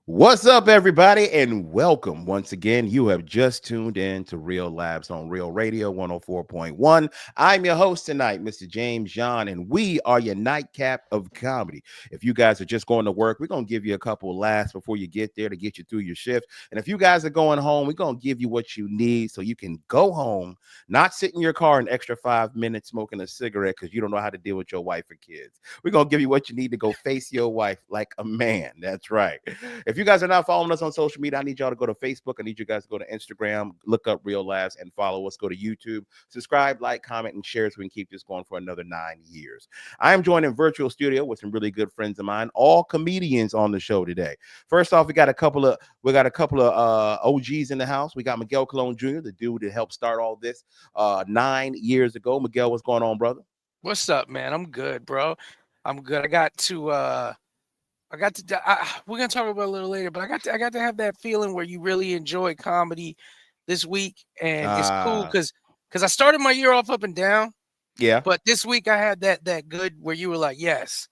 What's up, everybody, and welcome once again. You have just tuned in to Real Labs on Real Radio 104.1. I'm your host tonight, Mr. James John, and we are your nightcap of comedy. If you guys are just going to work, we're going to give you a couple of laughs before you get there to get you through your shift. And if you guys are going home, we're going to give you what you need so you can go home, not sit in your car an extra 5 minutes smoking a cigarette because you don't know how to deal with your wife or kids. We're going to give you what you need to go face your wife like a man. That's right. If you guys are not following us on social media, I need y'all to go to Facebook. I need you guys to go to Instagram, look up Real Labs and follow us. Go to YouTube, subscribe, like, comment, and share so we can keep this going for another 9 years. I am joined in virtual studio with some really good friends of mine, all comedians on the show today. First off, we got a couple of OGs in the house. We got Miguel Colon Jr., the dude that helped start all this 9 years ago. Miguel, what's going on, brother? What's up, man? I'm good, bro. I'm good. We're gonna talk about it a little later, but I got to have that feeling where you really enjoy comedy this week, and it's cool because I started my year off up and down. Yeah. But this week I had that good where you were like, yes,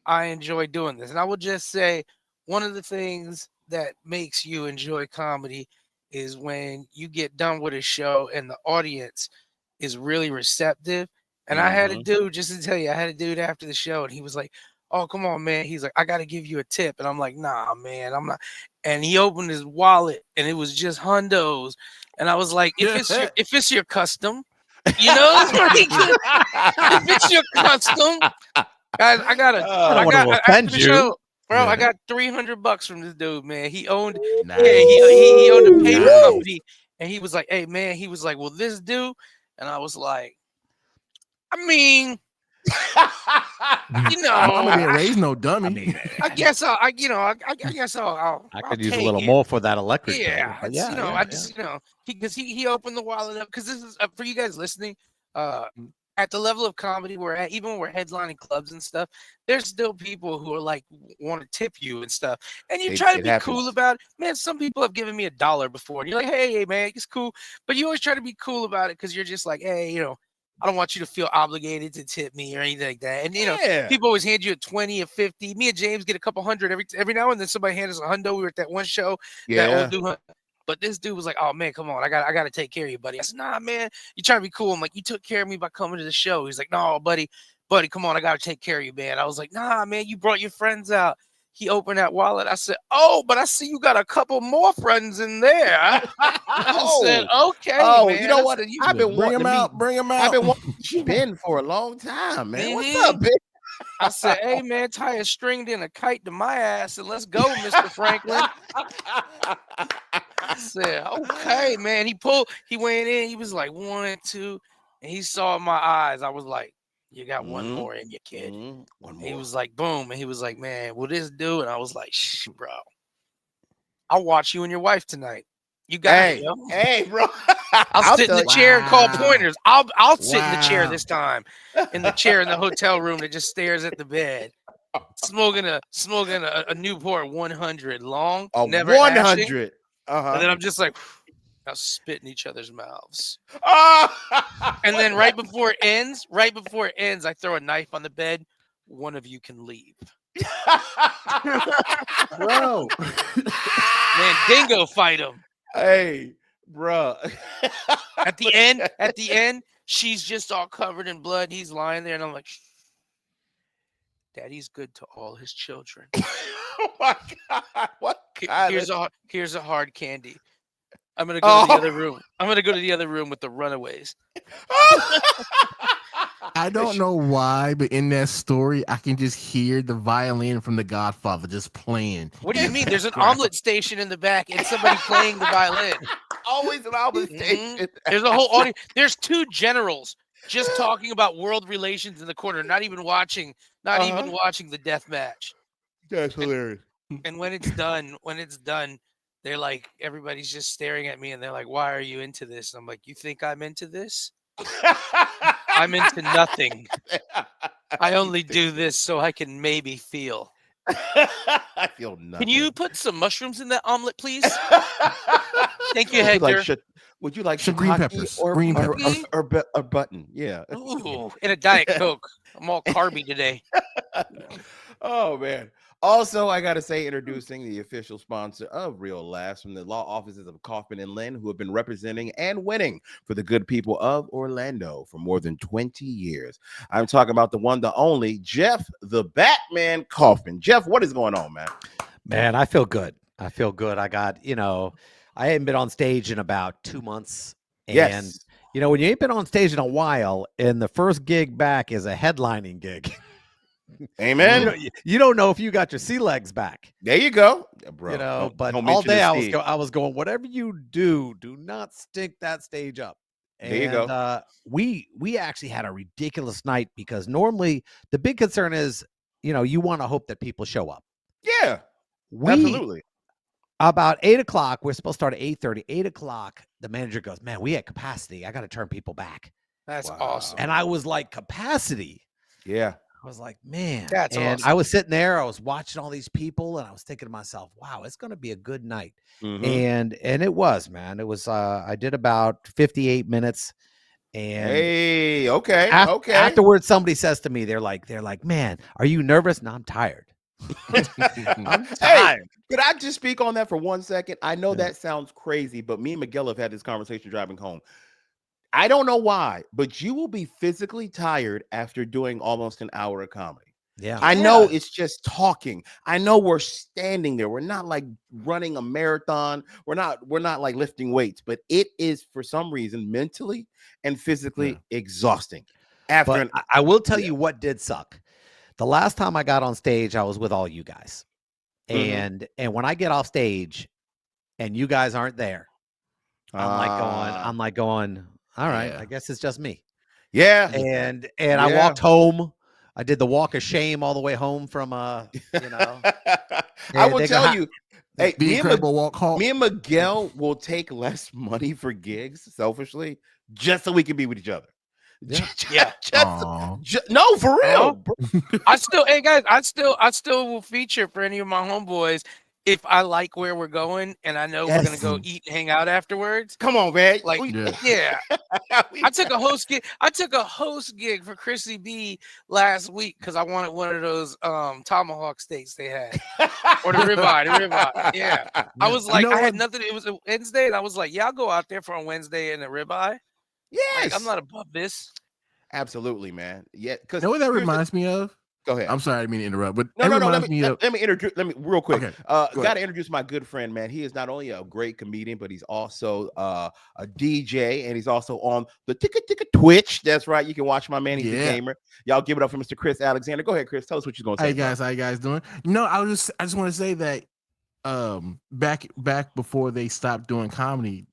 I enjoy doing this, and I will just say one of the things that makes you enjoy comedy is when you get done with a show and the audience is really receptive. And I had a dude, just to tell you, I had a dude after the show, and he was like, "Oh, come on, man." He's like, "I got to give you a tip." And I'm like, "Nah, man, I'm not." And he opened his wallet, and it was just hundos. And I was like, if it's your custom, you know, if it's your custom, guys, I got after the show, bro. I got $300 from this dude, man. He owned, he owned a paper company, and he was like, "Hey, man," he was like, "Will this do?" And I was like, I mean, you know, I'm being raised no dummy. I guess I guess I'll could use a take little it. more for that electric. Yeah, bill. it's, I just because he opened the wallet up, because this is for you guys listening. At the level of comedy we're at, even when we're headlining clubs and stuff, there's still people who are like want to tip you and stuff, and you try to be cool about it. Man, some people have given me $1 before, and you're like, hey man, it's cool, but you always try to be cool about it because you're just like, hey, I don't want you to feel obligated to tip me or anything like that. And people always hand you a 20 or 50. Me and James get a couple hundred every now and then. Somebody hands us $100. We were at that one show. That old dude. But this dude was like, "Oh man, come on, I got to take care of you, buddy." I said, "Nah, man, you trying to be cool." I'm like, "You took care of me by coming to the show." He's like, "No, buddy, come on, I got to take care of you, man." I was like, "Nah, man, you brought your friends out." He opened that wallet. I said, "Oh, but I see you got a couple more friends in there." I said, "Okay." Oh, man. You know what? I've been bring him out. I've been wanting to meet Ben for a long time, man. What's up, Ben? I said, "Hey, man, tie a string and a kite to my ass and let's go, Mr. Franklin." I said, "Okay, man." He went in. He was like 1, 2, and he saw my eyes. I was like, "You got one more in you, kid." One more. He was like, boom. And he was like, "Man, will this do?" And I was like, "Shh, bro. I'll watch you and your wife tonight. You got it, yo." Hey, bro. I'll sit in the chair and call pointers. I'll sit in the chair this time. In the chair in the hotel room that just stares at the bed. Smoking a Newport 100 long. Never 100. And then I'm just like, now spit in each other's mouths. And then right before it ends, I throw a knife on the bed. One of you can leave. Bro. Man, dingo fight him. Hey, bro. At the end, she's just all covered in blood. And he's lying there, and I'm like, Daddy's good to all his children. Oh my God. What? Here's a hard candy. I'm gonna go to the other room. I'm gonna go to the other room with the runaways. I don't know why, but in that story, I can just hear the violin from The Godfather just playing. What do you mean? There's an omelet station in the back and somebody playing the violin. Always an omelet station. There's a whole audience. There's 2 generals just talking about world relations in the corner, not even watching the death match. That's hilarious. And when it's done, they're like, everybody's just staring at me and they're like, "Why are you into this?" And I'm like, "You think I'm into this? I'm into nothing. I only do this so I can maybe feel." I feel nothing. Can you put some mushrooms in that omelet, please? Thank you, Hector. Would you like some green peppers? Or button? Yeah. Ooh, and a Diet Coke. I'm all carby today. Oh man. Also, I got to say, introducing the official sponsor of Real Laughs from the law offices of Kaufman and Lynn, who have been representing and winning for the good people of Orlando for more than 20 years. I'm talking about the one, the only, Jeff the Batman Kaufman. Jeff, what is going on, man? Man, I feel good. I feel good. I got, I hadn't been on stage in about 2 months. And, Yes. when you ain't been on stage in a while and the first gig back is a headlining gig, Amen. you don't know if you got your sea legs back. There you go. Yeah, bro. But don't all mention the day stage. I was going, whatever you do not stink that stage up. There you go. We actually had a ridiculous night because normally the big concern is, you want to hope that people show up. Yeah. We Absolutely. About 8:00, we're supposed to start at 8:30. 8:00, the manager goes, "Man, we had capacity. I got to turn people back." That's Wow. awesome. And I was like, "Capacity?" Yeah. I was like, "Man." That's and awesome. I was sitting there, I was watching all these people, and I was thinking to myself, "Wow, it's going to be a good night." Mhm. And it was, man. It was. I did about 58 minutes, and Hey, okay. Okay. afterwards, somebody says to me, "They're like, man, are you nervous?" No, I'm tired. I'm Hey, tired. could I just speak on that for 1 second? I know Yeah. that sounds crazy, but me and Miguel have had this conversation driving home. I don't know why, but you will be physically tired after doing almost an hour of comedy. Yeah. I know Yeah. it's just talking. I know we're standing there. We're not like running a marathon. We're not like lifting weights, but it is for some reason mentally and physically exhausting. After But I will tell yeah. you what did suck. The last time I got on stage, I was with all you guys. Mhm. And when I get off stage and you guys aren't there, I'm Ah, like going, all right, Yeah. I guess it's just me. yeah. And I Yeah. walked home. I did the walk of shame all the way home from I and will they go, tell you, hey, The Incredible Walk Halt. me and Miguel will take less money for gigs selfishly just so we can be with each other. Yeah. Yeah. Aw. No, for real. Bro. I still, hey guys, I still will feature for any of my homeboys if I like where we're going and I know we're gonna Yes. go eat and hang out afterwards. Come on, man. Like, Yeah. yeah, We- I took a host gig. I took a host gig for Chrissy B last week because I wanted one of those tomahawk steaks they had or the ribeye. The ribeye. Yeah, I was You like, know I had what? nothing. It was a Wednesday, and I was like, yeah, I'll go out there for a Wednesday and a ribeye. Like, I'm Yes. not above this. Absolutely, man. Yeah, because You know what that reminds me of? go ahead. I'm sorry, I didn't mean to interrupt, but No, it no, no. Let reminds me me of. let me introduce. Let me real quick. Okay, Got go to ahead. introduce my good friend, man. He is not only a great comedian, but he's also a DJ, and he's also on the Ticka Twitch. That's right. You can watch my man. He's a Yeah. gamer. Y'all give it up for Mr. Chris Alexander. Go ahead, Chris. Tell us what you're gonna say. Hey guys, how you guys doing? No, I just want to say that back before they stopped doing comedy,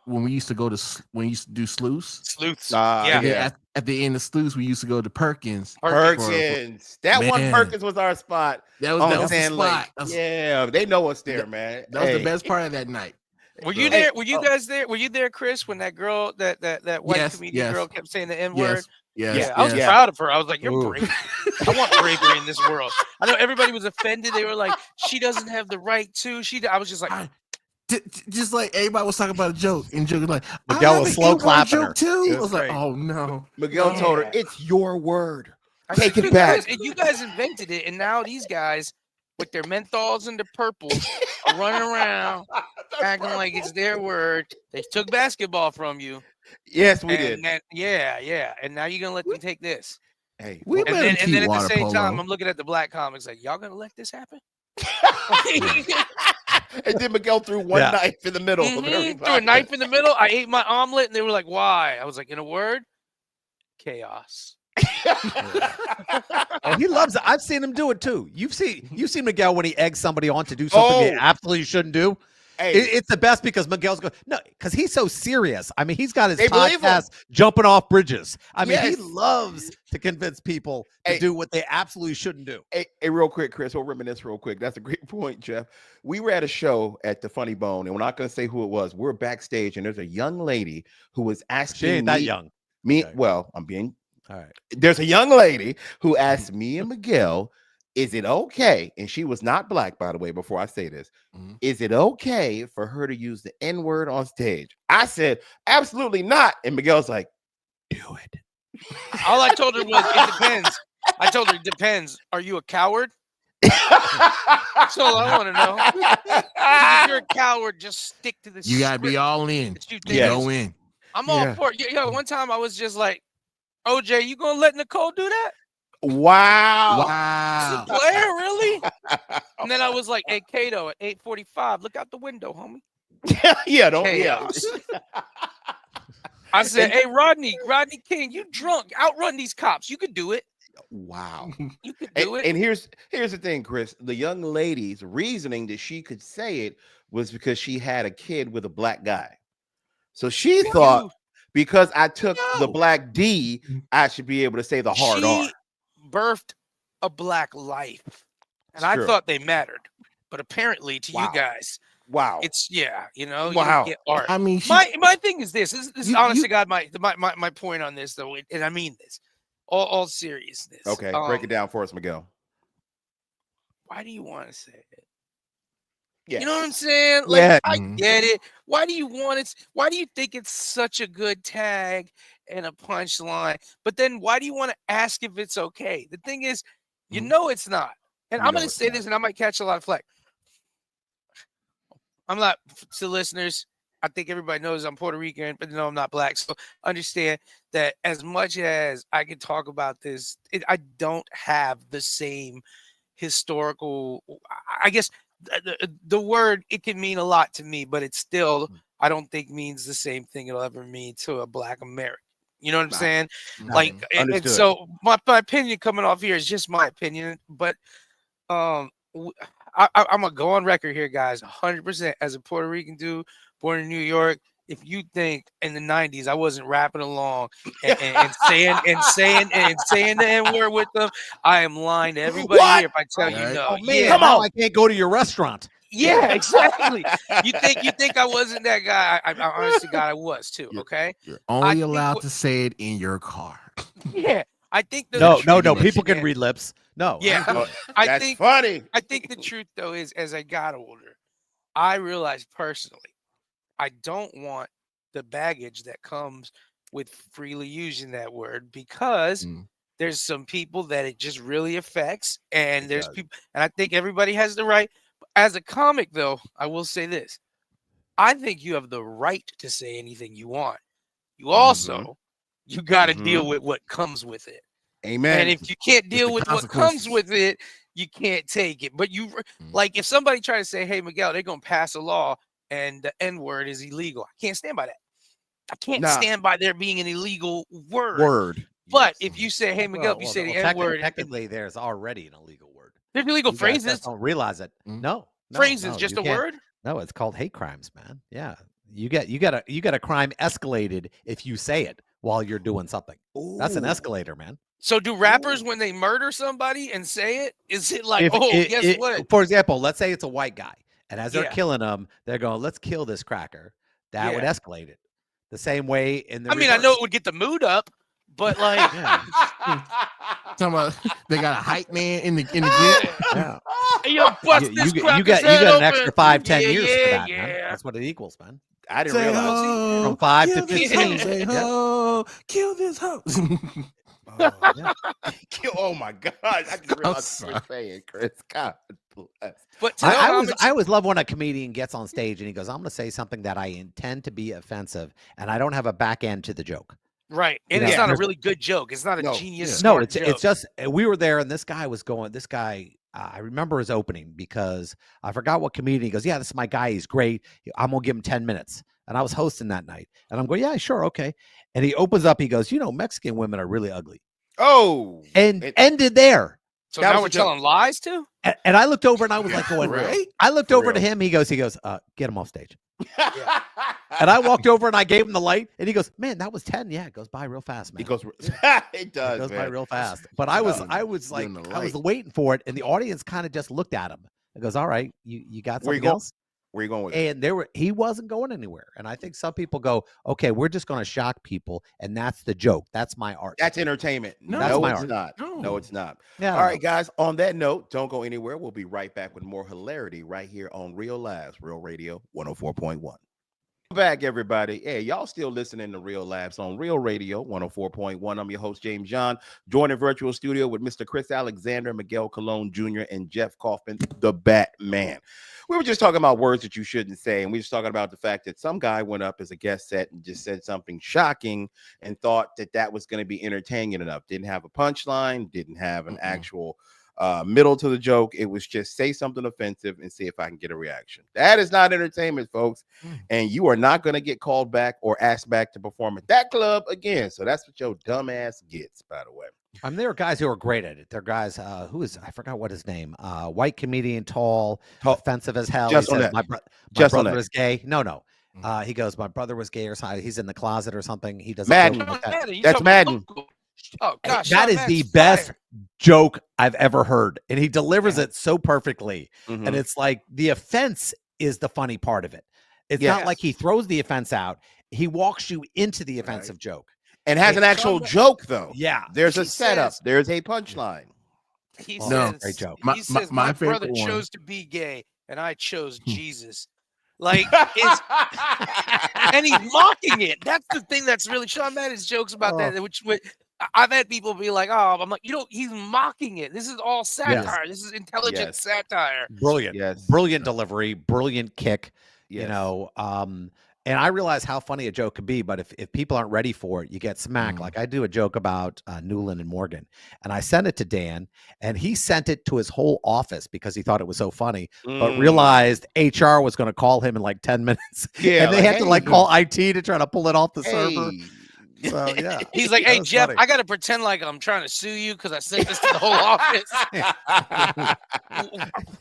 when we used to go to when we used to do Sluice, Sleuths. Yeah. Yeah. and then at the end of Sluice, we used to go to Perkins. Perkins. That one Man. Perkins was our spot. That on was the Sand Lake. spot. Yeah, they know us there, man. That was the Hey. best part of that night. Were you So- there? Were you oh. guys there? Were you there, Chris, when that girl, that white Yes, comedian yes. girl kept saying the N word? Yes, Yeah, I was yes. proud of her. I was like, "You're Ooh. brave. I want bravery in this world." I know everybody was offended. They were like, "She doesn't have the right to." I was just like, Just like everybody was talking about a joke, and joke was like, Miguel I was have slow an N-word clapping joke her. too. It I was was like, great. oh no. Miguel told her, Yeah. "It's your word. I Take said, it back." You guys invented it, and now these guys with their menthols and their purples are running around acting like it's their word. They took basketball from you, Yes, we did. and then yeah, and now you're gonna let them take this. Hey, We well, let them And keep then at the water same time, polo. I'm looking at the black comics like, y'all gonna let this happen? and then Miguel threw one Yeah. knife in the middle of Threw everybody. a knife in the middle. I ate my omelet, and they were like, "Why?" I was like, "In a word, chaos." Oh, he loves it. I've seen him do it too. You've seen Miguel when he eggs somebody on to do something they Oh. absolutely shouldn't do. Hey, It's the best because Miguel's going, no, because he's so serious. I mean, he's got his They believe him. podcast jumping off bridges. I mean, he Yes. loves to convince people to Hey. do what they absolutely shouldn't do. hey, real quick, Chris, we'll reminisce real quick. That's a great point, Jeff. We were at a show at the Funny Bone, and we're not going to say who it was. We're backstage, and there's a young lady who was asking She ain't that young. Me, Okay. well, I'm being. All right. There's a young lady who asked me and Miguel, "Is it okay?" And she was not black, by the way. Before I say this, Mhm. is it okay for her to use the N word on stage? I said, "Absolutely not." And Miguel's like, "Do it." All I told her was, "It depends." I told her, "It depends. Are you a coward? That's all I want to know. 'Cause if you're a coward, just stick to the You gotta be script all in. that you think Yes. Go is- in. I'm all Yeah. for it. Yo, one time I was just like, OJ, you gonna let Nicole do that? Wow. Wow. Player, really? And then I was like, hey, Kato, at 8:45, look out the window, homie. Yeah, don't Chaos. I said, hey, Rodney King, you drunk. Outrun these cops. You could do it. Wow. You could And, do it. and here's the thing, Chris. The young lady's reasoning that she could say it was because she had a kid with a black guy. So she thought because I took the black D, I should be able to say the hard R. She birthed a black life. And It's I true. thought they mattered. But apparently to you Wow. guys, Wow. it's you Wow. get art. I mean, My thing is this. This is honest you- to God, my point on this though, and I mean this. All seriousness. Okay, break it down for us, Miguel. Why do you want to say it? Yeah. You know what I'm saying? Like, Yeah. I get it. Why do you want it? Why do you think it's such a good tag and a punchline? But then why do you want to ask if it's okay? The thing is, you know it's not. And You I'm know going to it's say not. this, and I might catch a lot of flack. I'm not to listeners. I think everybody knows I'm Puerto Rican, but no, I'm not black. So understand that as much as I can talk about this, I don't have the same historical. I guess the word, it can mean a lot to me, but it's still, I don't think means the same thing it'll ever mean to a black American. You know what I'm Right. saying? Mhm. Like, and Understood. so my opinion coming off here is just my opinion, but I'm gonna go on record here, guys. 100% as a Puerto Rican dude born in New York. If you think in the 90s I wasn't rapping along and saying the N-word with them, I am lying to everybody What? here if I tell you Right. no. Oh man, Yeah, Come now on. I can't go to your restaurant. yeah, exactly. You think I wasn't that guy? I honestly, God, I was too. Yeah. Okay. You're I only think allowed what- to say it in your car. Yeah, I think the No. truth is, People can man, read lips. No. Yeah, Oh, I that's think funny. I think the truth though is, as I got older, I realized personally, I don't want the baggage that comes with freely using that word, because Mm. there's some people that it just really affects, and It there's does. people, and I think everybody has the right. As a comic, though, I will say this: I think you have the right to say anything you want. You also, you got to deal with what comes with it. Amen. And if you can't deal the with what comes consequences. with it, you can't take it. But like, if somebody try to say, "Hey, Miguel, they're gonna pass a law and the N-word is illegal," I can't stand by that. I can't Nah. stand by there being an illegal word. Word. But Yes. if you say, "Hey, Miguel," if you say the N-word, technically, there's already an illegal word. there's illegal You guys phrases. just don't realize it. Mm. No, Phrases, no, just you a can't. word. No, it's called hate crimes, man. Yeah, you got a crime escalated if you say it while you're doing something. That's an Ooh. escalator, man. So do rappers, when they murder somebody and say it, is it like, If guess what? For example, let's say it's a white guy, and as they're Yeah. killing him, they're going, "Let's kill this cracker." That would Yeah. escalate it. The same way in the. I mean, I know reverse. it would get the mood up, but like, Talking about they got a hype man in the group. Yeah. hey, yo, bust You this got cracker's head an open. extra 5-10 Yeah, years for yeah, that, man. yeah. That's what it equals, man. I didn't Say realize. ho, From 5 to kill this 15. hoe, say Yep. ho, kill this hoe. Oh, Yeah. oh my God! I didn't realize what you were sorry. saying, Chris. God bless. But to I always love when a comedian gets on stage and he goes, "I'm going to say something that I intend to be offensive, and I don't have a back end to the joke." right, and You it's know, not a there's- really good joke. It's not a No, genius, yeah. No, smart it's joke. just we were there and this guy was going. This guy, I remember his opening because I forgot what comedian. He goes, "Yeah, this is my guy. He's great. I'm gonna give him 10 minutes." And I was hosting that night, and I'm going, "Yeah, sure, okay." And he opens up. He goes, "Mexican women are really ugly," Oh, and it- ended there. So that now was we're a joke. telling lies too. And I looked over and I was like, going, Right? I looked For over to real. him. He goes, "Get him off stage." And I walked over and I gave him the light, and he goes, "Man, that was 10. Yeah, it goes by real fast, man. It goes. It It does, goes by man. real fast." But I was Give like, him the I was light. waiting for it, and the audience kind of just looked at him. It goes, "All right, you got Where you something going? else?" Where you going with it? And he wasn't going anywhere. And I think some people go, "Okay, we're just going to shock people, and that's the joke. That's my art." That's entertainment. No, No, my it's art. not. No. No, it's not. Yeah, I All don't right, guys. On that note, don't go anywhere. We'll be right back with more hilarity right here on Real Lives, Real Radio 104.1. Back, everybody. Hey, y'all still listening to Real Labs on Real Radio 104.1. I'm your host, James John, joining virtual studio with Mr. Chris Alexander, Miguel Colon Jr., and Jeff Kaufman, the Batman. We were just talking about words that you shouldn't say, and we were just talking about the fact that some guy went up as a guest set and just said something shocking and thought that that was going to be entertaining enough. Didn't have a punchline, didn't have an actual middle to the joke. It was just say something offensive and see if I can get a reaction. That is not entertainment, folks. And you are not going to get called back or asked back to perform at that club again. So that's what your dumb ass gets, by the way. There are guys who are great at it. There are guys I forgot what his name. White comedian, tall, offensive as hell. Just He on says, that. my brother is gay. No. He goes, my brother was gay or something. He's in the closet or something. He does Madden. Like that. That's Madden. Oh gosh, That is the best joke I've ever heard, and he delivers it so perfectly. And it's like the offense is the funny part of it. It's not like he throws the offense out; he walks you into the offensive joke, and has an actual joke though. Yeah, there's a setup. There's a punchline. He No. says, Great joke. He says, my my brother favorite one. chose to be gay, and I chose Jesus. Like, it's, and he's mocking it. That's the thing that's really Sean Madden's jokes about that, which I've had people be like, "Oh, I'm like, he's mocking it. This is all satire. This is intelligent satire." Brilliant, brilliant delivery, brilliant kick. You know, and I realize how funny a joke could be, but if people aren't ready for it, you get smacked. Like I do a joke about Newland and Morgan, and I sent it to Dan, and he sent it to his whole office because he thought it was so funny, but realized HR was going to call him in like 10 minutes. Yeah, and they had to call IT to try to pull it off the server. So yeah, he's like, "Hey Jeff, I got to pretend like I'm trying to sue you because I sent this to the whole office.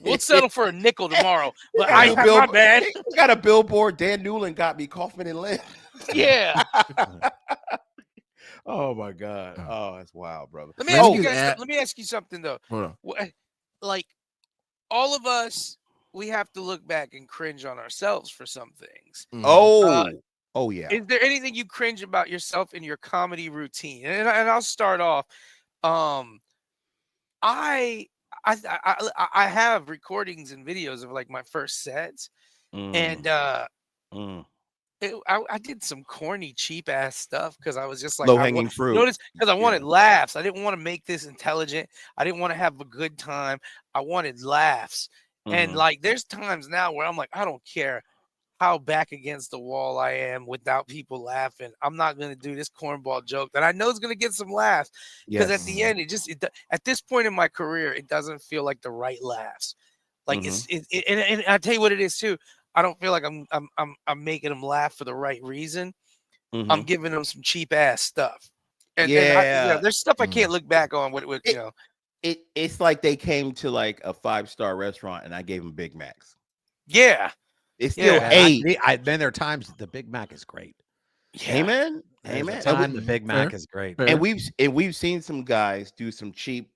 We'll settle for a nickel tomorrow." But my bad. Got a billboard. Dan Newland got me Kaufman and Lynn. Yeah. Oh my God. Oh, that's wild, brother. Let me ask you guys. Let me ask you something though. Like all of us, we have to look back and cringe on ourselves for some things. Oh yeah. Is there anything you cringe about yourself in your comedy routine? And I'll start off. I have recordings and videos of like my first sets, and I did some corny, cheap ass stuff because I was just like low hanging fruit. Notice because I wanted laughs. I didn't want to make this intelligent. I didn't want to have a good time. I wanted laughs. And like, there's times now where I'm like, I don't care how back against the wall I am without people laughing. I'm not going to do this cornball joke that I know is going to get some laughs because at the end, at this point in my career, it doesn't feel like the right laughs. Like and I tell you what it is too. I don't feel like I'm making them laugh for the right reason. I'm giving them some cheap ass stuff. And there's stuff I can't look back on with you know. It's like they came to like a 5-star restaurant and I gave them Big Macs. Yeah. It's still 8. Then there are times the Big Mac is great. Yeah. Amen. The Big Mac is great. And we've seen some guys do some cheap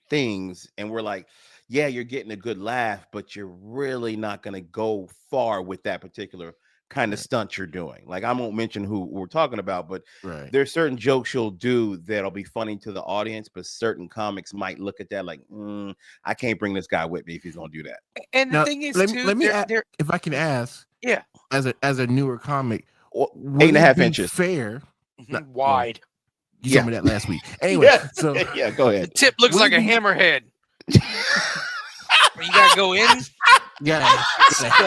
things, and we're like, yeah, you're getting a good laugh, but you're really not going to go far with that particular kind of stunt you're doing. Like, I won't mention who we're talking about, but there's certain jokes you'll do that'll be funny to the audience, but certain comics might look at that like, I can't bring this guy with me if he's gonna do that. And the thing is, let me if I can ask, as a newer comic, 8.5 inches fair, wide. You told me that last week. Anyway, so go ahead. The tip looks like a hammerhead. You gotta go in. Yeah,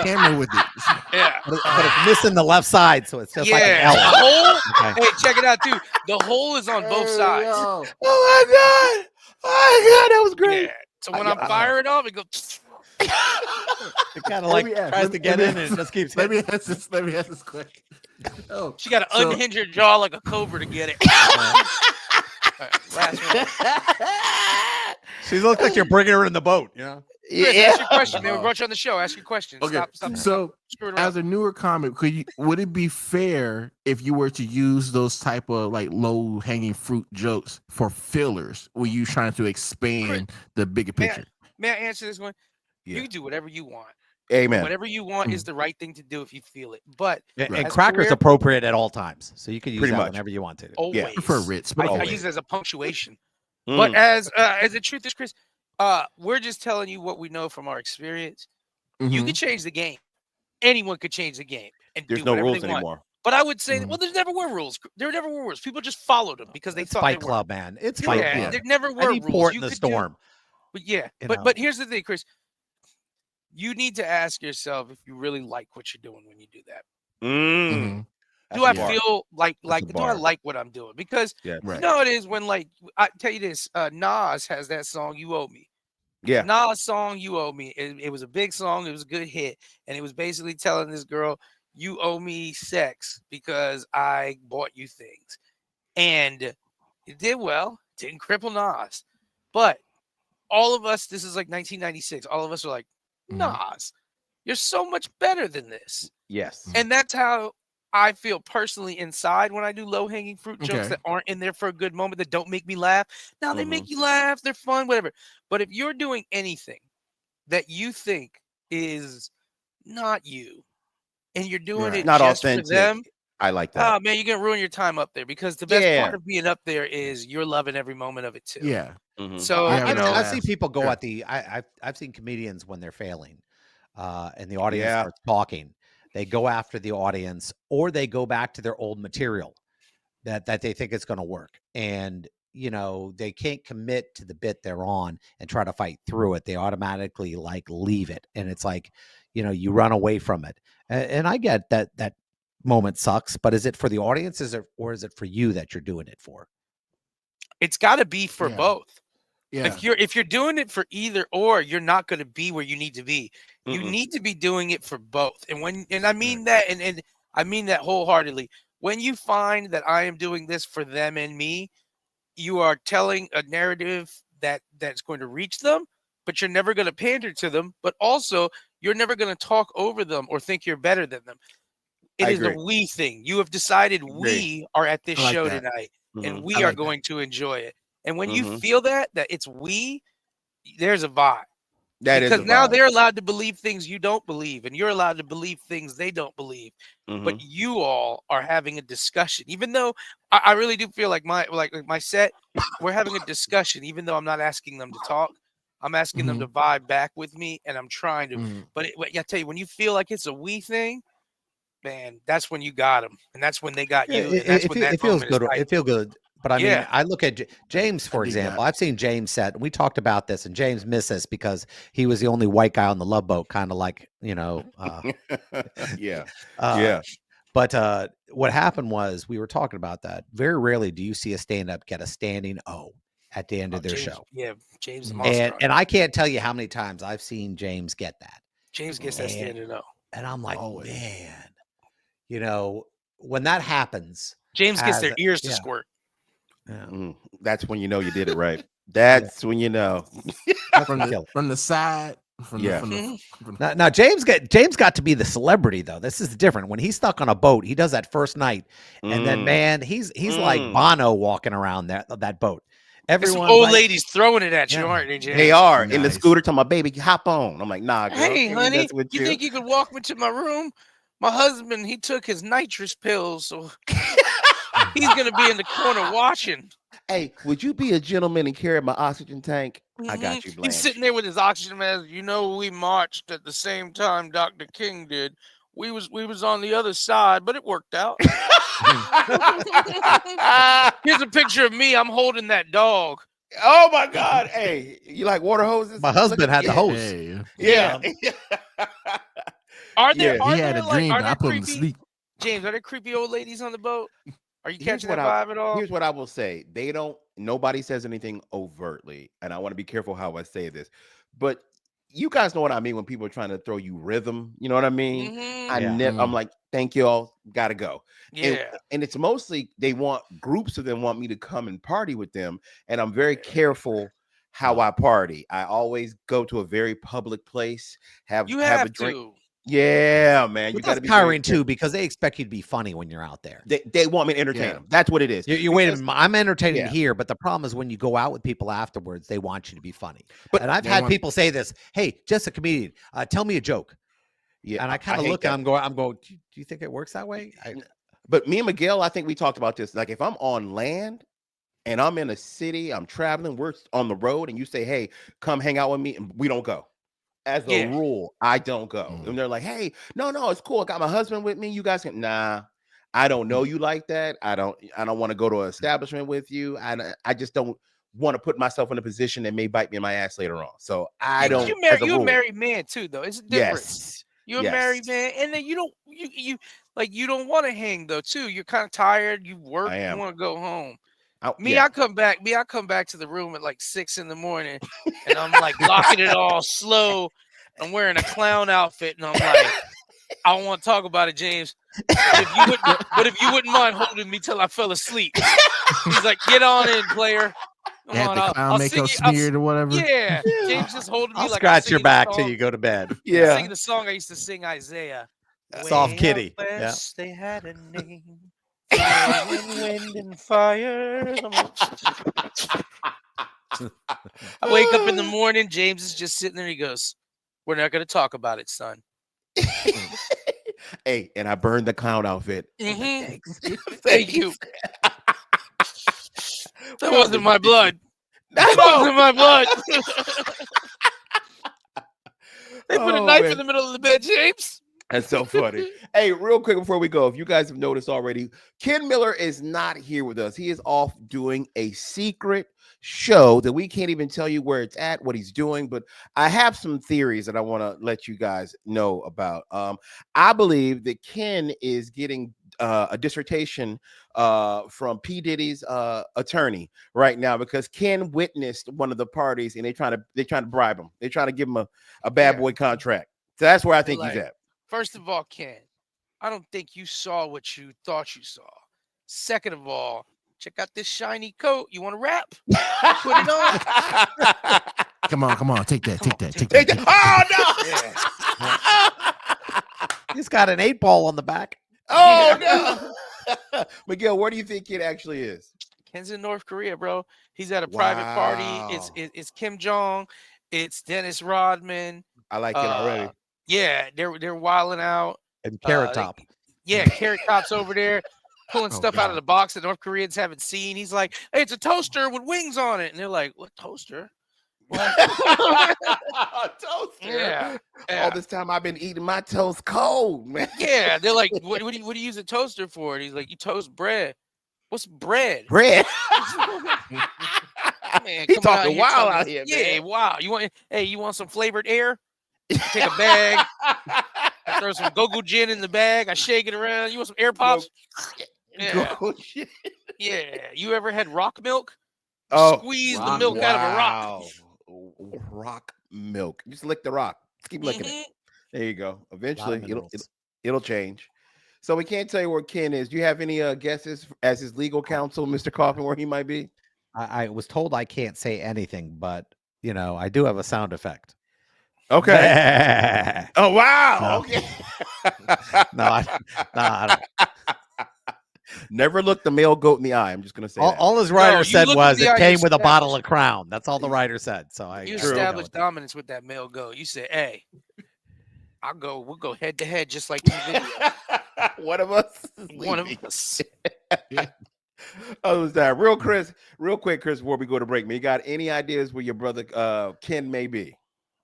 hammer with it. Yeah, but it's missing the left side, so it's just like an L. The hole. Okay. Hey, check it out, dude. The hole is on both sides. Yo. Oh my God, that was great. Yeah. So when I'm firing off, it goes. It kind of like tries to get in and it just keeps hitting. Let me ask this question. Oh, she got to unhinge her jaw like a cobra to get it. Right, last one. She looks like you're bringing her in the boat, you know? Chris, ask your question, man. We brought you on the show. Ask your question. Okay. Stop. So, as a newer comic, would it be fair if you were to use those type of like low hanging fruit jokes for fillers? Were you trying to expand the bigger picture? May I answer this one? Yeah. You can do whatever you want. Amen. Whatever you want is the right thing to do if you feel it. But and cracker's appropriate at all times, so you can use that whenever you want to. Always. For Ritz, but I use it as a punctuation. But as the truth is, Chris, we're just telling you what we know from our experience. You can change the game. Anyone could change the game. and There's do no whatever they rules want. anymore. But I would say, Mhm. well, there never were rules. There never were rules. People just followed them because they It's thought they Fight were. Club, man. It's Fight Yeah, Club. there never I were need rules. port in You the could do, storm. but yeah, You but know. here's the thing, Chris. You need to ask yourself if you really like what you're doing when you do that. Mhm. That's Do a I bar. feel like That's a do I bar. like what I'm doing? Because Yeah. you Right. know it is when, like, I tell you this, Nas has that song "You Owe Me." Yeah. Nas song "You Owe Me." It was a big song. It was a good hit, and it was basically telling this girl, "You owe me sex because I bought you things," and it did well. Didn't cripple Nas, but all of us, this is like 1996. All of us are like, Mhm. Nas, you're so much better than this. Yes. And that's how I feel personally inside when I do low hanging fruit jokes Okay. that aren't in there for a good moment, that don't make me laugh. Now they Mhm. make you laugh, they're fun, whatever. But if you're doing anything that you think is not you and you're doing Right. it Not just for them, authentic. I like that. oh man, you're gonna ruin your time up there, because the best part Yeah. of being up there is you're loving every moment of it too. Yeah. Mhm. Well, So, You're you having a know, I've seen laugh. people go Yeah. at the. I've seen comedians when they're failing, and the audience Yeah. starts talking. They go after the audience, or they go back to their old material that they think is going to work, and they can't commit to the bit they're on and try to fight through it. They automatically like leave it, and it's like you run away from it. And I get that moment sucks, but is it for the audience, or is it for you that you're doing it for? it's gotta be for Yeah. both. Yeah. If you're doing it for either or, you're not going to be where you need to be. You Mm-mm. need to be doing it for both. And I mean Right. that, and I mean that wholeheartedly. When you find that I am doing this for them and me, you are telling a narrative that's going to reach them, but you're never going to pander to them, but also you're never going to talk over them or think you're better than them. It I is a agree. we thing. You have decided Agree. we are at this I like show that. tonight and Mhm. I we are like that. going to enjoy it. And when you Mhm. feel that it's we, there's a vibe, That is because a now vibe. they're allowed to believe things you don't believe, and you're allowed to believe things they don't believe. But Mhm. you all are having a discussion, even though I really do feel like my set, we're having a discussion, even though I'm not asking them to talk. I'm asking them Mhm. to vibe back with me, and I'm trying to. Mhm. But I tell you, when you feel like it's a we thing, man, that's when you got them, and that's when they got Yeah, you, and that's when that it feels moment is good. right. It feel good. But I mean, Yeah. I look at James, I for dig example. that. I've seen James set. And we talked about this, and James missed this because he was the only white guy on the Love Boat, kind of like Yeah. uh, Yeah. but what happened was we were talking about that. Very rarely do you see a stand up get a standing O at the end Oh, of their James, show, yeah, James the Mhm. monster. and I can't tell you how many times I've seen James get that, James gets that and standing up. and I'm like, Always. man, you know, when that happens, James gets as their ears to yeah, squirt. yeah, That's when you know you did it right. yeah, That's when you know. that's From the the killer. from the side, Yeah. Now James got to be the celebrity though. This is different. When he's stuck on a boat, he does that first night, and then Mm. man, he's like Mm. Bono walking around that boat. There's some Everyone's old like, ladies throwing it at you, yeah, aren't they, They James? are in the Nice. scooter. Telling my baby, hop on. I'm like, nah, girl, Hey, can't be honey, messing with you you. think you could walk me to my room? My husband, he took his nitrous pills, so he's gonna be in the corner watching. Hey, would you be a gentleman and carry my oxygen tank? I got you, He's Blanche. sitting there with his oxygen mask. You know, we marched at the same time Dr. King did. We was on the other side, but it worked out. Here's a picture of me. I'm holding that dog. Oh my God! Hey, you like water hoses? my Look husband at had the yeah, hose. Hey, yeah, Yeah. Are there yeah. he are had a there like dream, are but I there put him to creepy sleep. James? Are there creepy old ladies on the boat? Are you Here's catching what that I vibe at all? here's what I will say. They don't. Nobody says anything overtly, and I want to be careful how I say this, but you guys know what I mean when people are trying to throw you rhythm. You know what I mean? Mm-hmm. Yeah, I'm Mhm. like, thank you all, gotta go. And Yeah. and it's mostly they want groups of them want me to come and party with them, and I'm very Yeah. careful how oh, I party. I always go to a very public place, You have a have drink. to. Yeah, man, you but got that's to be very tiring too careful. because they expect you to be funny when you're out there. They want me to entertain Yeah. them. That's what it is. You wait a Because minute. I'm entertaining yeah, here, but the problem is when you go out with people afterwards, they want you to be funny. but And I've They had want people say this, "Hey, just a comedian, tell me a joke." yeah, And I I kind of hate look and that. I'm going, do you think it works that way? But me and Miguel, I think we talked about this. Like if I'm on land and I'm in a city, I'm traveling, we're on the road, and you say, "Hey, come hang out with me," and we don't go. as a Yeah. rule, I don't go. And they're like, hey, no, it's cool. I got my husband with me. You guys can nah. I don't know you like that. I don't want to go to an establishment with you. I just don't want to put myself in a position that may bite me in my ass later on. So I don't, as a You a rule. married man too, though. It's a difference. Yes. You're a married Yes. man, and then you don't you don't want to hang though too. You're kind of tired. You work. I You am. want to go home. Yeah. I come back to the room at like 6 in the morning, and I'm like locking it all slow. I'm wearing a clown outfit, and I'm like, I don't want to talk about it, James. But if you wouldn't mind holding me till I fell asleep. He's like, get on in, player. Come Had on, the clown I'll makeup sing you. smeared or whatever. Yeah, James just holding me I'll like I'm scratch your singing the back till song. you go to bed. Yeah. Singing the song I used to sing, Isaiah. Soft Way out kitty. west, they had a name. Wind and fire. I wake up in the morning. James is just sitting there. He goes, "We're not going to talk about it, son." Hey, and I burned the clown outfit. Mhm. Thanks. Thank you. That wasn't my No. blood. That wasn't my blood. They put a Oh, knife man. in the middle of the bed, James. That's so funny. Hey, real quick before we go, if you guys have noticed already, Ken Miller is not here with us. He is off doing a secret show that we can't even tell you where it's at, what he's doing. But I have some theories that I want to let you guys know about. I believe that Ken is getting a dissertation from P. Diddy's attorney right now because Ken witnessed one of the parties and they're trying to bribe him. They're trying to give him a bad boy contract. So that's where I think he's at. First of all, Ken, I don't think you saw what you thought you saw. Second of all, check out this shiny coat. You want to rap? Put it on. Come on, take that. Oh no! He's got an 8-ball on the back. Oh no! Miguel, where do you think Ken actually is? Ken's in North Korea, bro. He's at a private party. Wow. It's Kim Jong. It's Dennis Rodman. I like it already. Yeah, they're wilding out. And Carrot Top. Carrot Top's over there pulling stuff out of the box that North Koreans haven't seen. He's like, hey, it's a toaster with wings on it. And they're like, what toaster? What? Toaster. Yeah. All this time I've been eating my toast cold, man. Yeah. They're like, what do you use a toaster for? And he's like, you toast bread. What's bread? Bread. Man, He talking wild out here, man. Yeah, wow. You want some flavored air? Take a bag. I throw some go-go gin in the bag. I shake it around. You want some air pops? Yeah. Yeah. You ever had rock milk? Squeeze the milk out of a rock. Rock milk. Just lick the rock. Just keep licking it. There you go. Eventually, it'll change. So we can't tell you where Ken is. Do you have any guesses as his legal counsel, Mr. Coffin, where he might be? I was told I can't say anything, but I do have a sound effect. Okay. Oh wow. No. Okay. No, I don't. Never look the male goat in the eye. I'm just gonna say that. All his writer said was it came with a bottle established. of Crown. That's all the writer said. So You I established dominance with that male goat. You said, hey, we'll go head to head just like in the video. One of us. One of us. Oh, was that real quick, Chris, before we go to break? Me, you got any ideas where your brother Ken may be?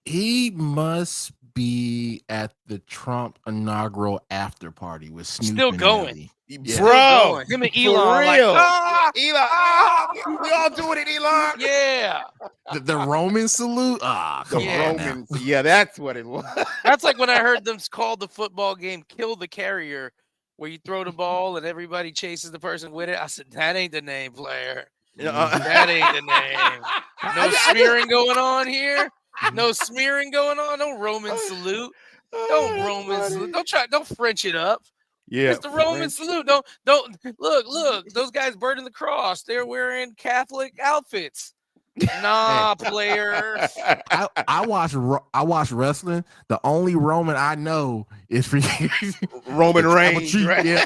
He must be at the Trump inaugural after party with Snoop. Still and going. Nelly. Yeah. Bro, him and Elon, real. like, Elon, we all doing it, Elon. Yeah. The Roman salute. The Yeah. Romans. Yeah, that's what it was. That's like when I heard them call the football game "Kill the Carrier," where you throw the ball and everybody chases the person with it. I said, that ain't the name, player. That ain't the name. No smearing going on here. No smearing going on. No Roman salute. Don't Roman salute. Don't French it up. Yeah, it's the Roman salute. Don't look. Those guys burning the cross. They're wearing Catholic outfits. Nah, player. I watch wrestling. The only Roman I know is for Roman Reigns. Right? Yeah.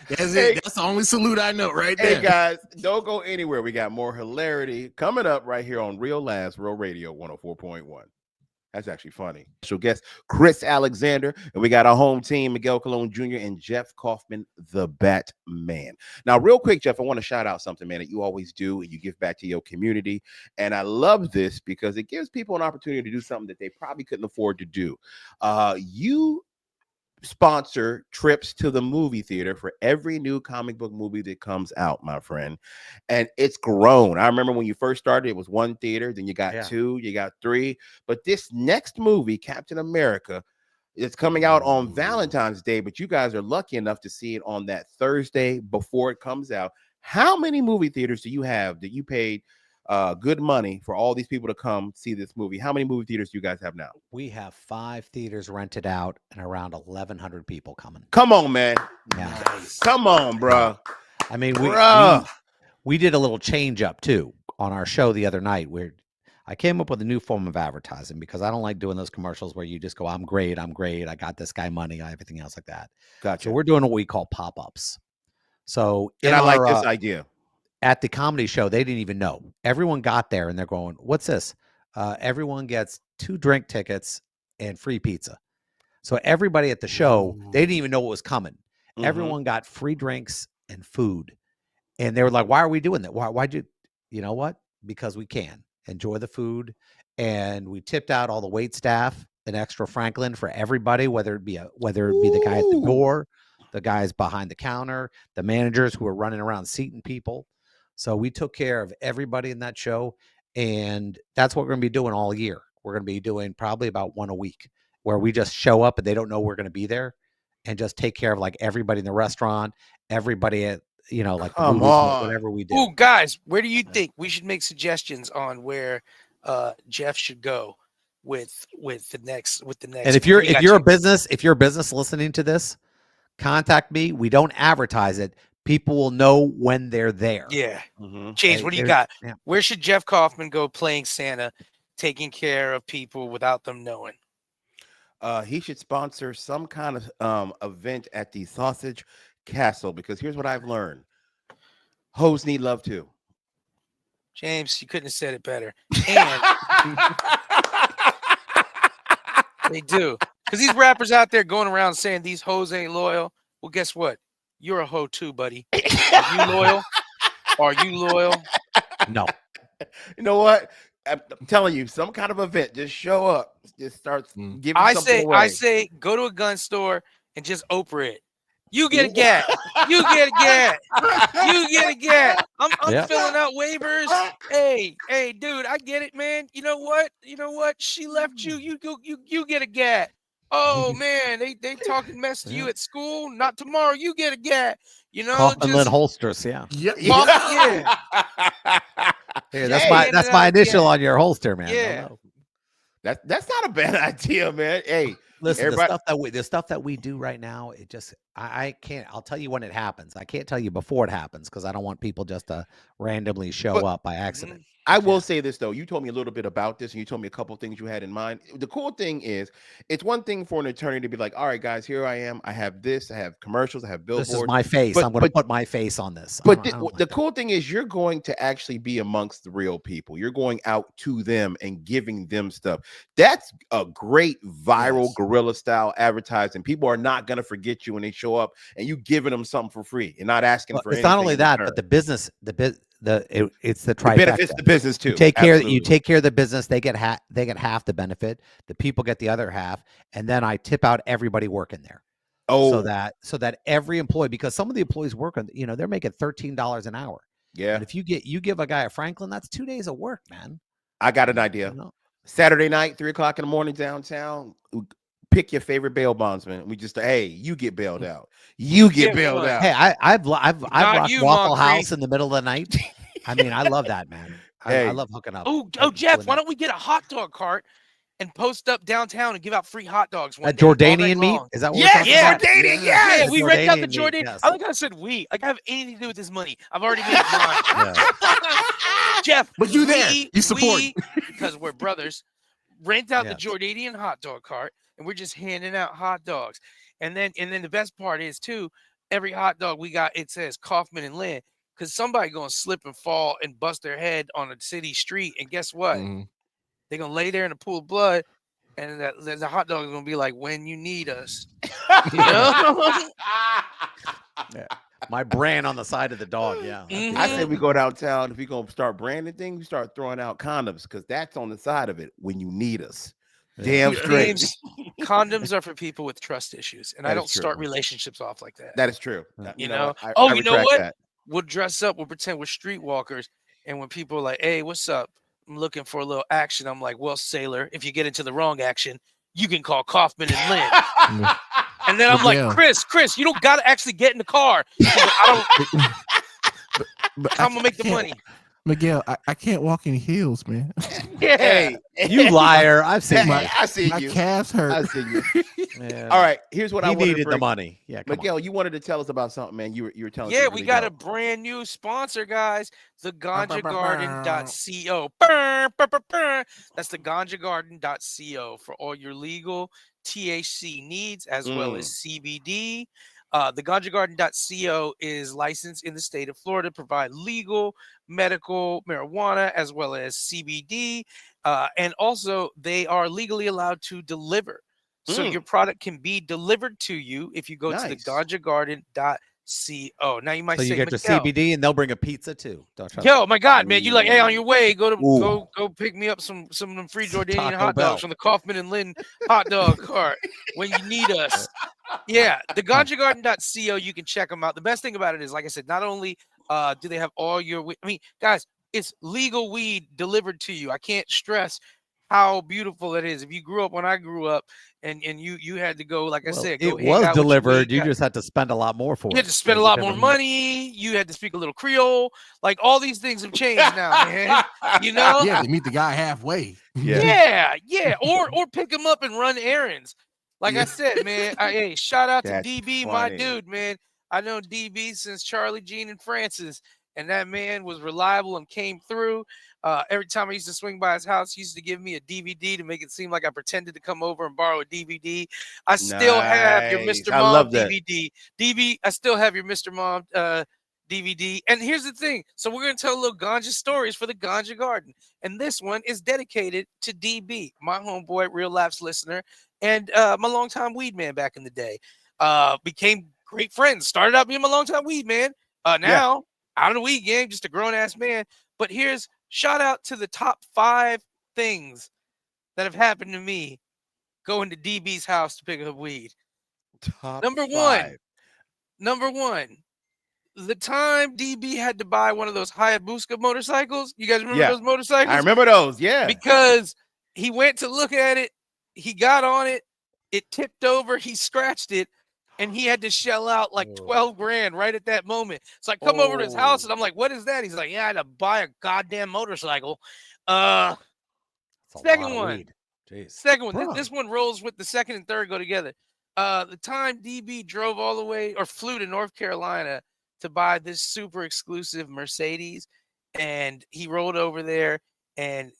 That's it. That's the only salute I know right there. Hey guys, don't go anywhere. We got more hilarity coming up right here on Real Labs, Real Radio 104.1. That's actually funny. So guest Chris Alexander, and we got our home team, Miguel Colon Jr. and Jeff Kaufman, the Batman. Now, real quick, Jeff, I want to shout out something, man, that you always do, and you give back to your community. And I love this because it gives people an opportunity to do something that they probably couldn't afford to do. You sponsor trips to the movie theater for every new comic book movie that comes out, my friend. And it's grown. I remember when you first started, it was one theater, then you got two, you got three. But this next movie, Captain America, it's coming out on Valentine's Day, but you guys are lucky enough to see it on that Thursday before it comes out. How many movie theaters do you have that you paid good money for all these people to come see this movie? How many movie theaters do you guys have now? We have 5 theaters rented out and around 1,100 people coming. Come on, man. Yeah. Nice. Come on, bro. I mean, Bruh. we did a little change up too on our show the other night where I came up with a new form of advertising because I don't like doing those commercials where you just go, I'm great, I got this guy money, everything else like that. Gotcha. So we're doing what we call pop-ups. So And I like this idea. At the comedy show, they didn't even know. Everyone got there and they're going, what's this? Everyone gets 2 drink tickets and free pizza. So everybody at the show, they didn't even know what was coming. Mhm. Everyone got free drinks and food. And they were like, why are we doing that? Why'd you know what? Because we can enjoy the food. And we tipped out all the wait staff an extra Franklin for everybody, whether it be the guy at the Ooh. door, the guys behind the counter, the managers who are running around seating people. So we took care of everybody in that show. And that's what we're going to be doing all year. We're going to be doing probably about one a week where we just show up and they don't know we're going to be there and just take care of like everybody in the restaurant, everybody at, like the Come movies, on. whatever we do. Ooh, guys, where do you think we should make suggestions on where Jeff should go with the next And if you're a business listening to this, contact me. We don't advertise it. People will know when they're there. Yeah. Mhm. James, what do you got? Yeah. Where should Jeff Kaufman go playing Santa, taking care of people without them knowing? He should sponsor some kind of event at the Sausage Castle because here's what I've learned. Hoes need love too. James, you couldn't have said it better. And they do. Because these rappers out there going around saying these hoes ain't loyal. Well, guess what? You're a hoe too, buddy. Are you loyal? Are you loyal? No. You know what? I'm telling you, some kind of event. Just show up. Just start giving something away. I say go to a gun store and just Oprah it. You get a gat. You get a gat. You get a gat. I'm filling out waivers. Hey, dude, I get it, man. You know what? She left you. You get a gat. Oh man, they talking mess to you at school. Not tomorrow. You get a gat. Kaufman Lynn holsters. Yeah. Yeah. Here, that's my initial on your holster, man. Yeah. That's not a bad idea, man. Hey, listen, the stuff that we do right now, it just I can't. I'll tell you when it happens. I can't tell you before it happens because I don't want people just to randomly show up by accident. I will say this though. You told me a little bit about this, and you told me a couple of things you had in mind. The cool thing is, it's one thing for an attorney to be like, "All right, guys, here I am. I have this. I have commercials. I have billboards. This is my face. I'm going to put my face on this." But the cool thing is, you're going to actually be amongst the real people. You're going out to them and giving them stuff. That's a great viral guerrilla style advertising. People are not going to forget you when they show up, and you giving them something for free. You're not asking for. It's not only that, but the business, it's the trifecta. It benefits the business too. You take care of the business. They get half the benefit. The people get the other half, and then I tip out everybody working there. Oh, so that every employee, because some of the employees working, they're making $13 an hour. Yeah. And if you give a guy a Franklin, that's 2 days of work, man. I got an idea. Saturday night, 3:00 in the morning downtown. Pick your favorite bail bondsman. We just you get bailed out. You get bailed out. Hey, I've rocked Waffle House in the middle of the night. I mean, I love that, man. I love hooking up. Oh, Jeff, why don't we get a hot dog cart and post up downtown and give out free hot dogs? That Jordanian meat? Is that what we're talking about? Jordanian, yeah. We rent out the Jordanian. Yes. I think I said we. Like I have anything to do with this money. I've already made mine. Jeff, but you there? You support because we're brothers. Rent out the Jordanian hot dog cart, and we're just handing out hot dogs. And then the best part is too, every hot dog we got, it says Kaufman and Lynn, because somebody gonna slip and fall and bust their head on a city street, and guess what? They're gonna lay there in a pool of blood, and that the hot dog is gonna be like, when you need us. You I know? Yeah. My brand on the side of the dog. Yeah. say Mhm. we go downtown. If we gonna start branding things, we start throwing out condoms because that's on the side of it when you need us. Damn Yeah. straight. James, condoms are for people with trust issues, and I That is don't true. start relationships off like that. That is true. Yeah. You You know know? what? I Oh, you know retract what? that. We'll dress up. We'll pretend we're streetwalkers, and when people are like, "Hey, what's up? I'm looking for a little action." I'm like, "Well, sailor, if you get into the wrong action, you can call Kaufman and Lynn." And then I'm like, Miguel. Chris, you don't gotta actually get in the car. He's like, I don't. But How I'm gonna make the can't, money? Miguel, I can't walk in heels, man. Yeah. Hey, You liar. I've seen Hey, you. I see My you. calves I hurt. see you. Man, All right, here's what I he wanted to needed the bring. money. Yeah, come on. Miguel, you wanted to tell us about something, man. You were telling us Yeah, something we really got a dope. brand new sponsor, guys. Bow. TheGanjaGarden.co. Burr, burr, burr, burr. That's TheGanjaGarden.co for all your legal THC needs as well as CBD. TheGanjaGarden.co is licensed in the state of Florida to provide legal medical marijuana as well as CBD. And also, they are legally allowed to deliver. So your product can be delivered to you if you go to Nice. theganjagarden.co. Now you might So you say, get your Miguel, CBD and they'll bring a pizza too. Don't trust yo, me. my God, man, you like, hey, on your way, Ooh. go pick me up some of them free Jordanian Taco hot dogs Bell. from the Kaufman and Lynn hot dog cart when you need us. Yeah, theganjagarden.co, you can check them out. The best thing about it is, like I said, not only do they have all your I mean, guys, it's legal weed delivered to you. I can't stress how beautiful it is. If you grew up when I grew up and you had to go, like I Well, said, go it hang was out with your weed delivered. You guy. just had to spend a lot more for You had it. to spend a There's a lot more difference. money. You had to speak a little Creole. Like all these things have changed now, man. You know? Yeah, to meet the guy halfway. Yeah. Yeah. Or pick him up and run errands. Like I Yeah. said, man. Hey, shout out to That's DB, my funny. dude, man. I know DB since Charlie, Jean, and Francis, and that man was reliable and came through. Every time I used to swing by his house, he used to give me a DVD to make it seem like I pretended to come over and borrow a DVD. I still have your Nice. Mr. I Mom love that. DVD. DB, I still have your Mr. Mom DVD. And here's the thing. So we're gonna tell a little ganja stories for the Ganja Garden. And this one is dedicated to DB, my homeboy, real laughs listener, and my longtime weed man back in the day. Became great friends. Started out being my longtime weed man. Yeah. Now out of the weed game, just a grown ass man. But here's shout out to the top 5 things that have happened to me going to DB's house to pick up weed. Top Number one, 5. the time DB had to buy one of those Hayabusa motorcycles. You guys remember Yeah. those I motorcycles? remember those. Yeah. Because he went to look at it, he got on it, it tipped over, he scratched it, and he had to shell out like 12 grand right at that moment. So I come over to his house and I'm like, what is that? He's like, yeah, I had to buy a goddamn motorcycle. That's a Second lot of one. weed. Jeez. Second one. Bruh. This one rolls with the second and third go together. The time DB drove all the way or flew to North Carolina to buy this super exclusive Mercedes, and he rolled over there and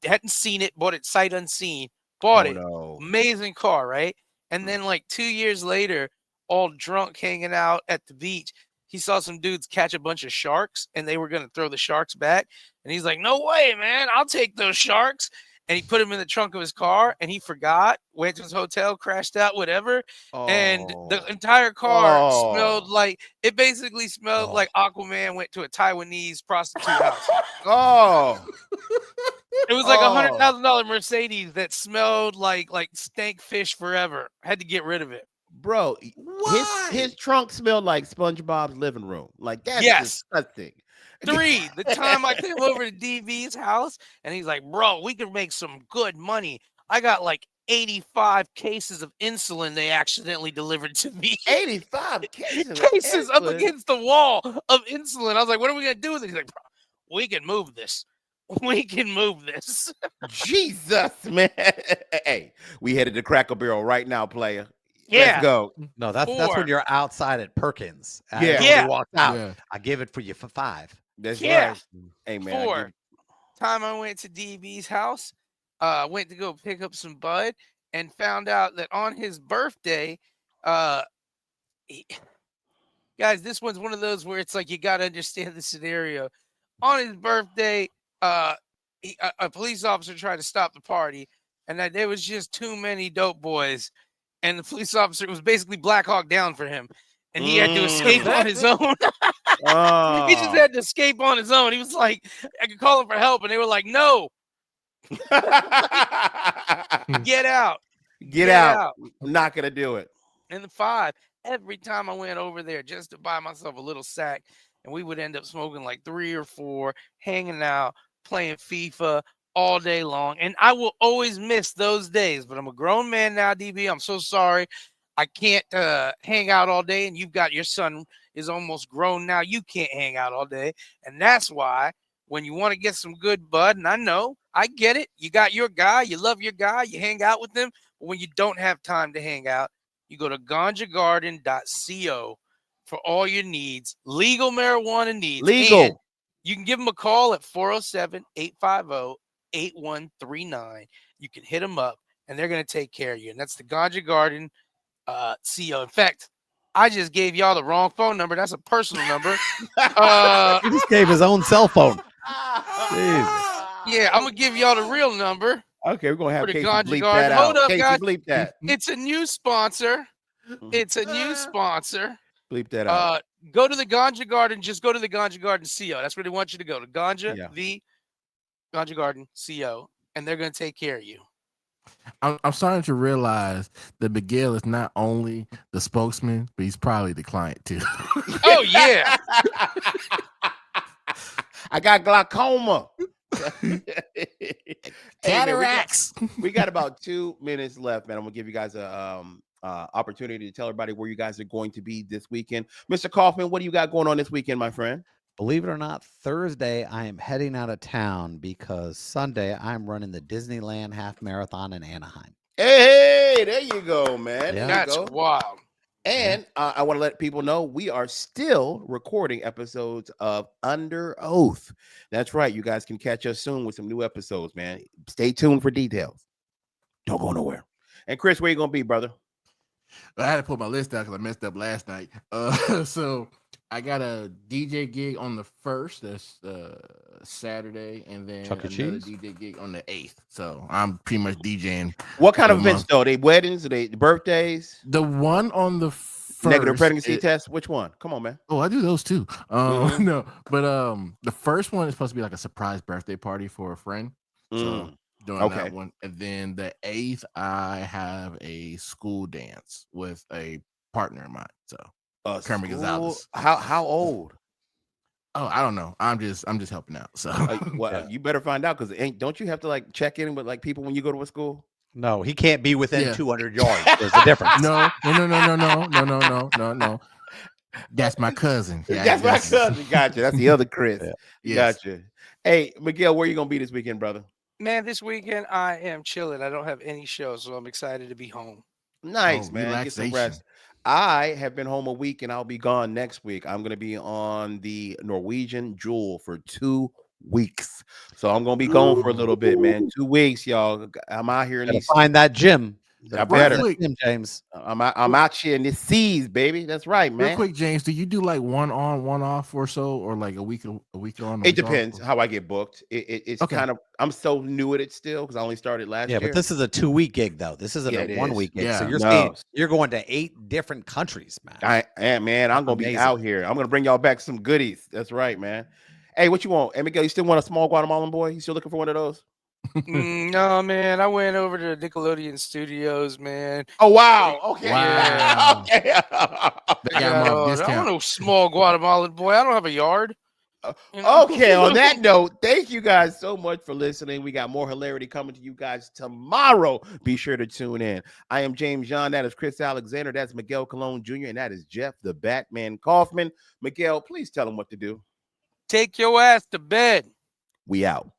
hadn't seen it, bought it sight unseen, bought Oh it. no. Amazing car, right? And then like 2 years later, all drunk hanging out at the beach, he saw some dudes catch a bunch of sharks and they were going to throw the sharks back. And he's like, no way, man, I'll take those sharks. And he put him in the trunk of his car and he forgot, went to his hotel, crashed out, whatever. And the Oh. entire car smelled Oh. like it basically smelled like Aquaman went to a Taiwanese prostitute house. Oh. It was like Oh. $100,000 Mercedes that smelled like stank fish forever. Had to get rid of it. Bro, Why? his trunk smelled like SpongeBob's living room. Like that's Yes. disgusting. 3, the time I came over to DV's house and he's like, bro, we can make some good money. I got like 85 cases of insulin they accidentally delivered to me. 85 cases. of Cases up insulin. against the wall of insulin. I was like, what are we going to do with it? He's like, bro, we can move this. We can move this. Jesus, man. Hey, we headed to Cracker Barrel right now, player. Yeah. Let's go. No, that's 4. when you're outside at Perkins. Yeah. Everybody Yeah. walked out. Yeah. I give it for you for 5. That's Yeah. right. Hey, man. 4, time I went to DB's house, went to go pick up some bud and found out that on his birthday, guys, this one's one of those where it's like you got to understand the scenario. On his birthday, a police officer tried to stop the party, and that there was just too many dope boys, and the police officer was basically Black Hawk Down for him, and he had to escape on his own. He just had to escape on his own. He was like, I could call him for help, and they were like, no, get out. Get out. I'm not gonna do it. And the 5, every time I went over there just to buy myself a little sack, and we would end up smoking like 3 or 4, hanging out, playing FIFA all day long. And I will always miss those days, but I'm a grown man now, DB. I'm so sorry. I can't hang out all day, and you've got your son is almost grown now. You can't hang out all day. And that's why when you want to get some good bud, and I know, I get it. You got your guy, you love your guy, you hang out with them. But when you don't have time to hang out, you go to ganjagarden.co for all your needs, legal marijuana needs. Legal. And you can give them a call at 407-850-8139. You can hit them up, and they're going to take care of you. And that's the Ganja Garden CO. In fact, I just gave y'all the wrong phone number. That's a personal number. He just gave his own cell phone. Jesus. Yeah, I'm going to give y'all the real number. Okay, we're gonna have For the Casey Ganja bleep Garden. that out. Hold up, Casey, guys. bleep that. It's a new sponsor. It's a new sponsor. Bleep that out. Go to the Ganja Garden. Just go to the Ganja Garden CO. That's where they want you to go. To Ganja, the Ganja Garden CO, and they're going to take care of you. I'm starting to realize that Miguel is not only the spokesman, but he's probably the client too. Oh yeah. I got glaucoma. Cataracts. Hey, man, we got about 2 minutes left, man. I'm gonna give you guys a opportunity to tell everybody where you guys are going to be this weekend. Mr. Kaufman, what do you got going on this weekend, my friend? Believe it or not, Thursday I am heading out of town because Sunday I'm running the Disneyland half marathon in Anaheim. Hey, there you go, man. Yeah. That's wild. And I want to let people know we are still recording episodes of Under Oath. That's right. You guys can catch us soon with some new episodes, man. Stay tuned for details. Don't go nowhere. And Chris, where you gonna be, brother? I had to put my list out because I messed up last night. So I got a DJ gig on the 1st, that's Saturday, and then Chuck E. another Cheese? DJ gig on the 8th. So I'm pretty much DJing. What kind of for the events month. though? They weddings? Are they birthdays? The one on the 1st, Negative pregnancy test? Which one? Come on, man. Oh, I do those too. No, but the first one is supposed to be like a surprise birthday party for a friend. So doing that one, and then the 8th, I have a school dance with a partner of mine. So Kermit Gonzalez. How old? Oh, I don't know. I'm just helping out. So You better find out because don't you have to like check in with like people when you go to a school? No, he can't be within 200 yards. There's a difference. No. That's my cousin. Yeah, That's my cousin. Gotcha. That's the other Chris. Yes. Gotcha. Hey, Miguel, where you gonna be this weekend, brother? Man, this weekend I am chilling. I don't have any shows, so I'm excited to be home. Nice, man. Get some rest. I have been home a week and I'll be gone next week. I'm going to be on the Norwegian Jewel for 2 weeks. So I'm going to be gone for a little bit, man. 2 weeks, y'all. I'm out here in these. Find that gym. I better. James. I'm out here in these seas, baby. That's right, man. Real quick, James, do you do like one on, one off or so, or like a week on? It depends how I get booked. It's kind of, I'm so new at it still because I only started last year. Yeah, but this is a 2-week gig though. This isn't a 1-week gig. Yeah. So you're going to 8 different countries, man. I'm gonna be out here. I'm gonna bring y'all back some goodies. That's right, man. Hey, what you want? Hey, Miguel, you still want a small Guatemalan boy? You still looking for one of those? No, man. I went over to Nickelodeon Studios, man. Oh wow. Okay. Wow. Okay. I want a small Guatemalan boy. I don't have a yard. Okay, on that note, thank you guys so much for listening. We got more hilarity coming to you guys tomorrow. Be sure to tune in. I am James John. That is Chris Alexander. That's Miguel Colon Jr. And that is Jeff the Batman Kaufman. Miguel, please tell them what to do. Take your ass to bed. We out.